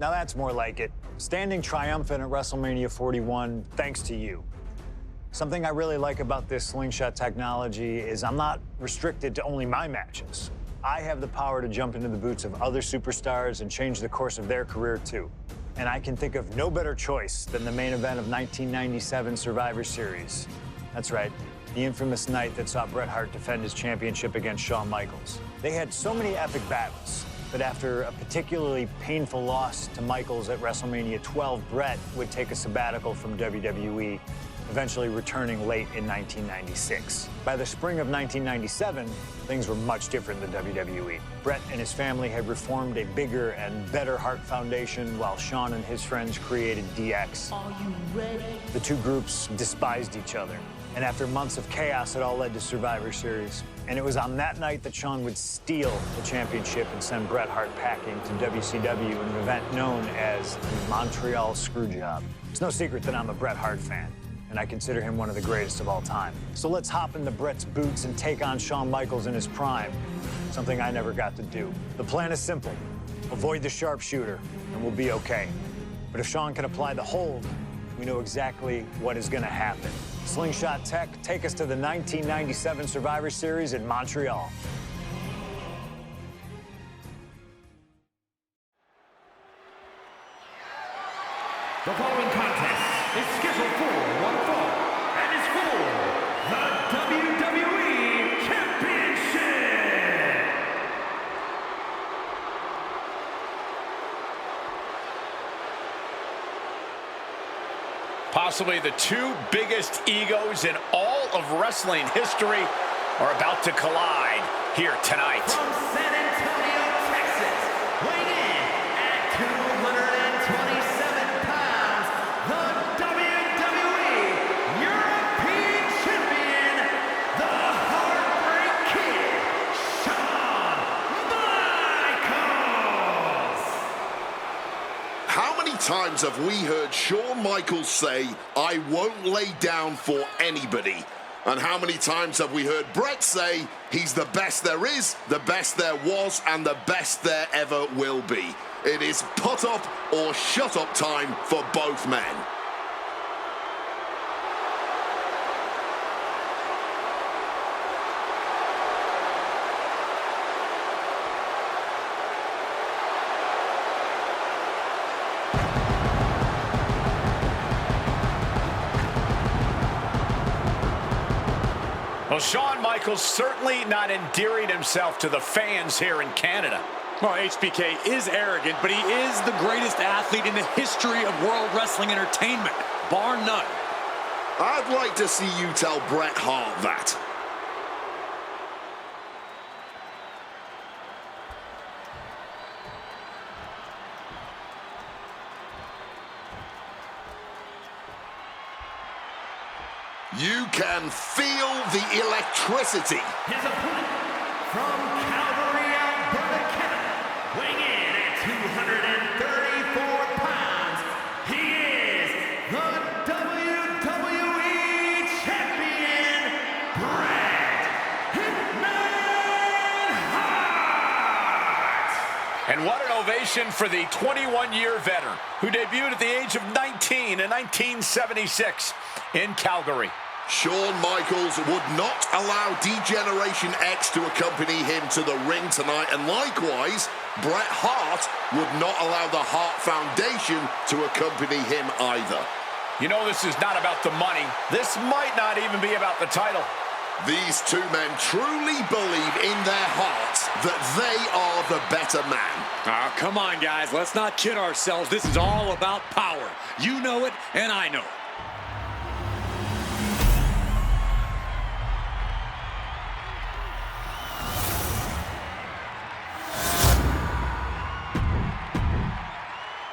Now that's more like it. Standing triumphant at WrestleMania 41 thanks to you. Something I really like about this slingshot technology is I'm not restricted to only my matches. I have the power to jump into the boots of other superstars and change the course of their career too. And I can think of no better choice than the main event of 1997 Survivor Series. That's right, the infamous night that saw Bret Hart defend his championship against Shawn Michaels. They had so many epic battles, but after a particularly painful loss to Michaels at WrestleMania 12, Bret would take a sabbatical from WWE, eventually returning late in 1996. By the spring of 1997, things were much different than WWE. Bret and his family had reformed a bigger and better Hart Foundation, while Shawn and his friends created DX. Are you ready? The two groups despised each other, and after months of chaos, it all led to Survivor Series. And it was on that night that Shawn would steal the championship and send Bret Hart packing to WCW in an event known as the Montreal Screwjob. It's no secret that I'm a Bret Hart fan, and I consider him one of the greatest of all time. So let's hop into Bret's boots and take on Shawn Michaels in his prime, something I never got to do. The plan is simple. Avoid the sharpshooter, and we'll be okay. But if Shawn can apply the hold, we know exactly what is gonna happen. Slingshot Tech, take us to the 1997 Survivor Series in Montreal. The following contest is scheduled for one fall and is for the WWE Championship. Possibly the two biggest egos in all of wrestling history are about to collide here tonight. From San Antonio, Texas, weighing in at 227 pounds, the WWE European Champion, the Heartbreak Kid, Shawn Michaels. How many times have we heard Shawn Michaels say, "I won't lay down for anybody"? And how many times have we heard Bret say, he's the best there is, the best there was, and the best there ever will be? It is put up or shut up time for both men. Well, Shawn Michaels certainly not endearing himself to the fans here in Canada. Well, HBK is arrogant, but he is the greatest athlete in the history of world wrestling entertainment, bar none. I'd like to see you tell Bret Hart that. You can feel the electricity. His opponent from Calgary, Alberta, Canada, weighing in at 234 pounds, he is the WWE Champion, Bret Hitman Hart. And what an ovation for the 21-year veteran who debuted at the age of 19 in 1976 in Calgary. Shawn Michaels would not allow D-Generation X to accompany him to the ring tonight, and likewise, Bret Hart would not allow the Hart Foundation to accompany him either. You know, this is not about the money. This might not even be about the title. These two men truly believe in their hearts that they are the better man. Oh, come on, guys. Let's not kid ourselves. This is all about power. You know it, and I know it.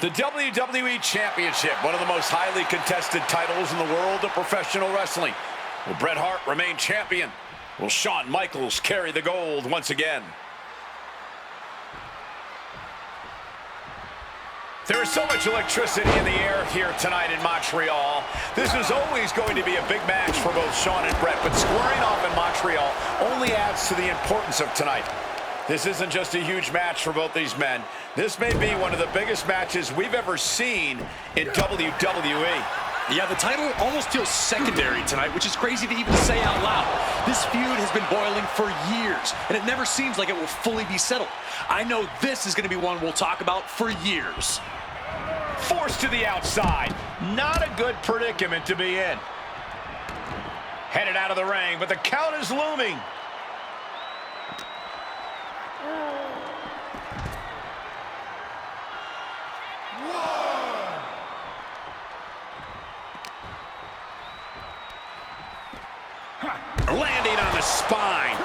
The WWE Championship, one of the most highly contested titles in the world of professional wrestling. Will Bret Hart remain champion? Will Shawn Michaels carry the gold once again? There is so much electricity in the air here tonight in Montreal. This is always going to be a big match for both Shawn and Bret, but squaring off in Montreal only adds to the importance of tonight. This isn't just a huge match for both these men. This may be one of the biggest matches we've ever seen in WWE. Yeah, the title almost feels secondary tonight, which is crazy to even say out loud. This feud has been boiling for years, and it never seems like it will fully be settled. I know this is going to be one we'll talk about for years. Forced to the outside. Not a good predicament to be in. Headed out of the ring, but the count is looming. Landing on the spine.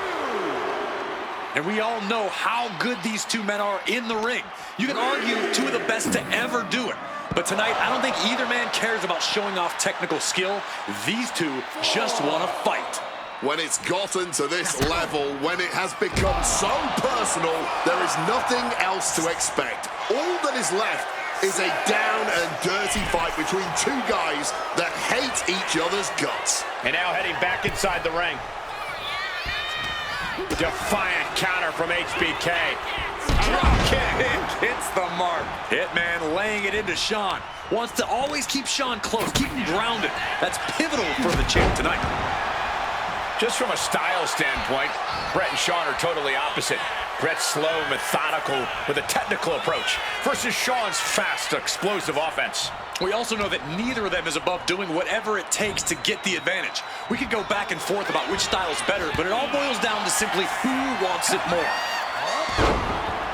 And we all know how good these two men are in the ring. You can argue two of the best to ever do it. But tonight, I don't think either man cares about showing off technical skill. These two just want to fight. When it's gotten to this level, when it has become so personal, there is nothing else to expect. All that is left is a down and dirty fight between two guys that hate each other's guts. And now heading back inside the ring. Defiant counter from HBK. Drop kick. Hits the mark. Hitman laying it into Shawn. Wants to always keep Shawn close, keep him grounded. That's pivotal for the champ tonight. Just from a style standpoint, Bret and Shawn are totally opposite. Bret's slow, methodical, with a technical approach versus Shawn's fast, explosive offense. We also know that neither of them is above doing whatever it takes to get the advantage. We could go back and forth about which style is better, but it all boils down to simply who wants it more.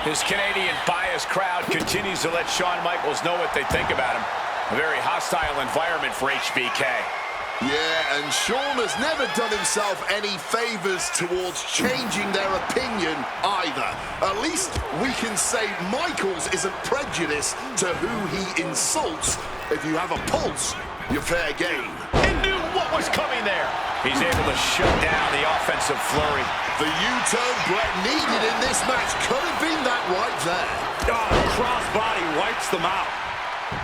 His Canadian biased crowd continues to let Shawn Michaels know what they think about him. A very hostile environment for HBK. Yeah, and Shawn has never done himself any favors towards changing their opinion either. At least we can say Michaels isn't prejudiced to who he insults. If you have a pulse, you're fair game. And knew what was coming there. He's able to shut down the offensive flurry. The U-turn Bret needed in this match could have been that right there. Oh, the crossbody wipes them out.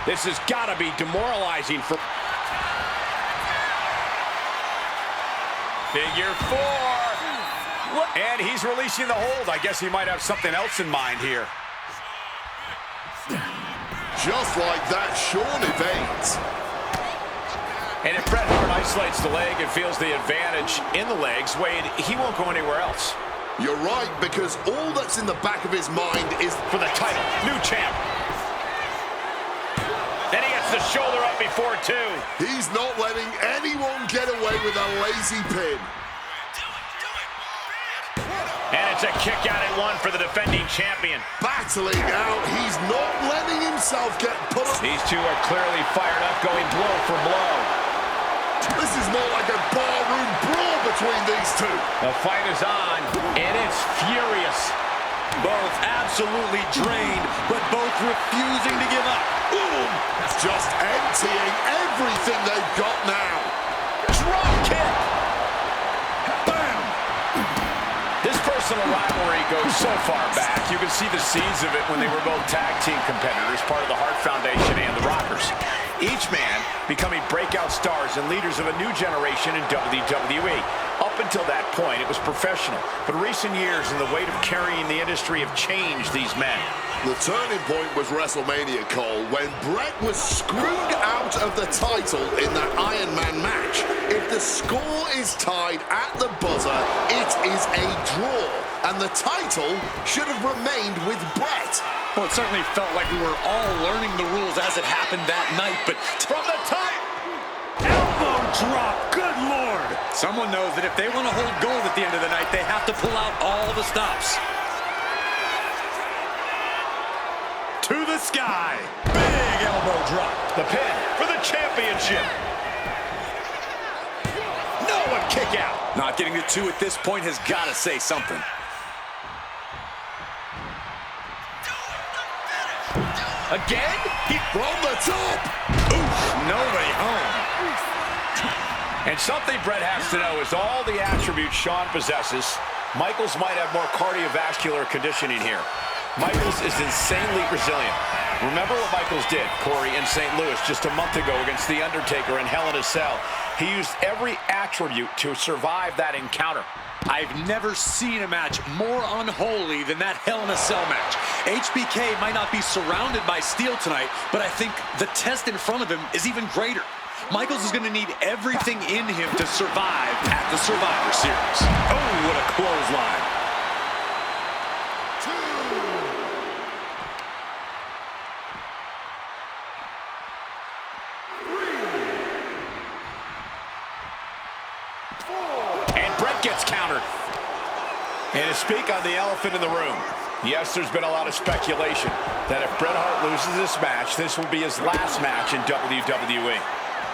This has got to be demoralizing for... Figure four. And he's releasing the hold. I guess he might have something else in mind here. Just like that, Shawn evades. And if Bret Hart isolates the leg and feels the advantage in the legs, Wade, he won't go anywhere else. You're right, because all that's in the back of his mind is For the title, new champ. Then he gets the shoulder up before two. he's not letting anyone get away with a lazy pin. And it's a kick out at one for the defending champion. Battling out, he's not letting himself get put up. These two are clearly fired up, going blow for blow. This is more like a barroom brawl between these two. The fight is on, and it's furious. Both absolutely drained, but both refusing to give up. Boom! Just emptying everything they've got now. Drop kick. Bam. This personal rivalry goes so far back. You can see the seeds of it when they were both tag team competitors, part of the Hart Foundation and the Rockers. Each man becoming breakout stars and leaders of a new generation in WWE. Up until that point, it was professional. But recent years and the weight of carrying the industry have changed these men. The turning point was WrestleMania, Cole, when Bret was screwed out of the title in that Iron Man match. If the score is tied at the buzzer, it is a draw, and the title should have remained with Bret. Well, it certainly felt like we were all learning the rules as it happened that night, but From the top. elbow drop, good Lord. Someone knows that if they want to hold gold at the end of the night, they have to pull out all the stops. To the sky, big elbow drop. The pin for the championship. No, a kick out. Not getting to two at this point has got to say something. Again? From the top. Oof, nobody home. And something Bret has to know is all the attributes Shawn possesses, Michaels might have more cardiovascular conditioning here. Michaels is insanely resilient. Remember what Michaels did, Corey, in St. Louis just a month ago against The Undertaker in Hell in a Cell. He used every attribute to survive that encounter. I've never seen a match more unholy than that Hell in a Cell match. HBK might not be surrounded by steel tonight, but I think the test in front of him is even greater. Michaels is going to need everything in him to survive at the Survivor Series. Oh, what a clothesline. Gets countered. And to speak on the elephant in the room, yes, there's been a lot of speculation that if Bret Hart loses this match, this will be his last match in WWE.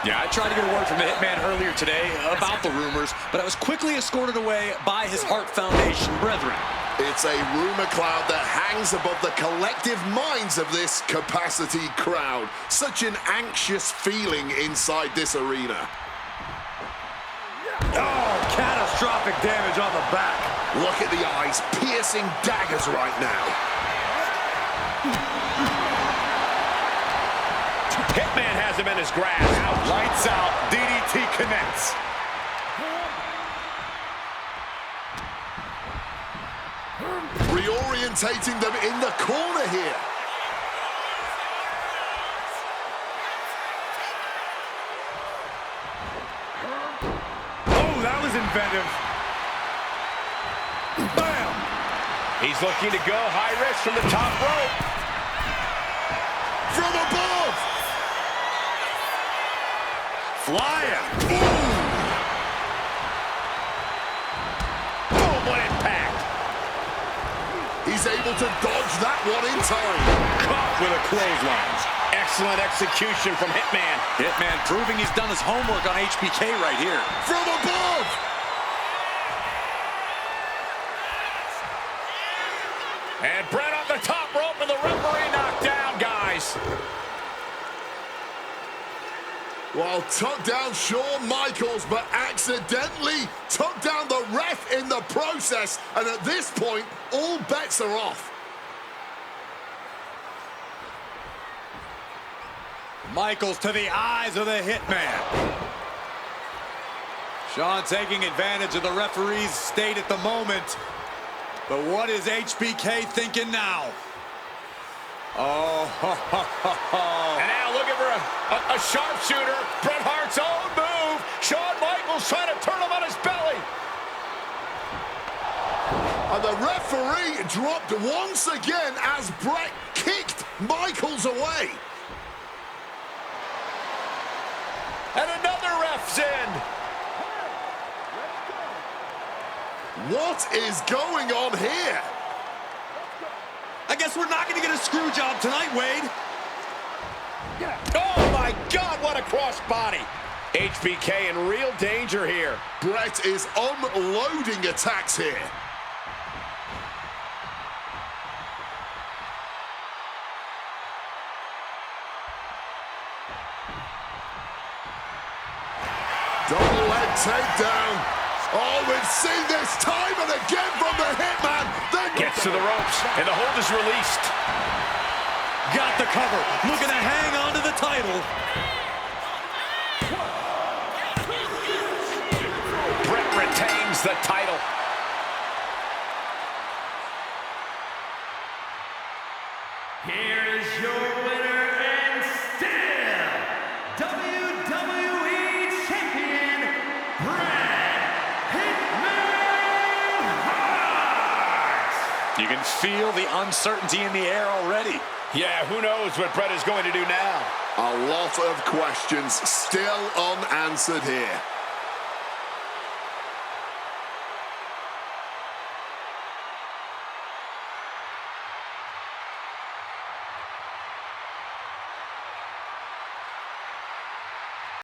Yeah, I tried to get a word from the Hitman earlier today about the rumors, but I was quickly escorted away by his Hart Foundation brethren. It's a rumor cloud that hangs above the collective minds of this capacity crowd. Such an anxious feeling inside this arena. Oh, catastrophic damage on the back. Look at the eyes, piercing daggers right now. Hitman has him in his grasp. Lights out. DDT connects. Reorientating them in the corner here. That was inventive. Bam! He's looking to go high risk from the top rope. From above! Flying. Boom, what impact. He's able to dodge that one in time. Caught with a clothesline. Excellent execution from Hitman. Hitman proving he's done his homework on HBK right here. From above! And Bret on the top rope and the referee knocked down, guys. Well, took down Shawn Michaels, but accidentally took down the ref in the process. And at this point, all bets are off. Michaels to the eyes of the Hitman. Shawn taking advantage of the referee's state at the moment. But what is HBK thinking now? Oh, And now looking for a sharpshooter. Bret Hart's own move. Shawn Michaels trying to turn him on his belly. And the referee dropped once again as Bret kicked Michaels away. And another ref's in. What is going on here? I guess we're not going to get a screw job tonight, Wade. Oh, my God, what a crossbody. HBK in real danger here. Bret is unloading attacks here. Double leg takedown. Oh, we've seen this time and again from the Hitman. Gets to the ropes, and the hold is released. Got the cover, looking to hang on to the title. Bret retains the title. Here's your winner and still WWE Champion, Bret Hitman Hart. You can feel the uncertainty in the air already. Yeah, who knows what Bret is going to do now. A lot of questions still unanswered here.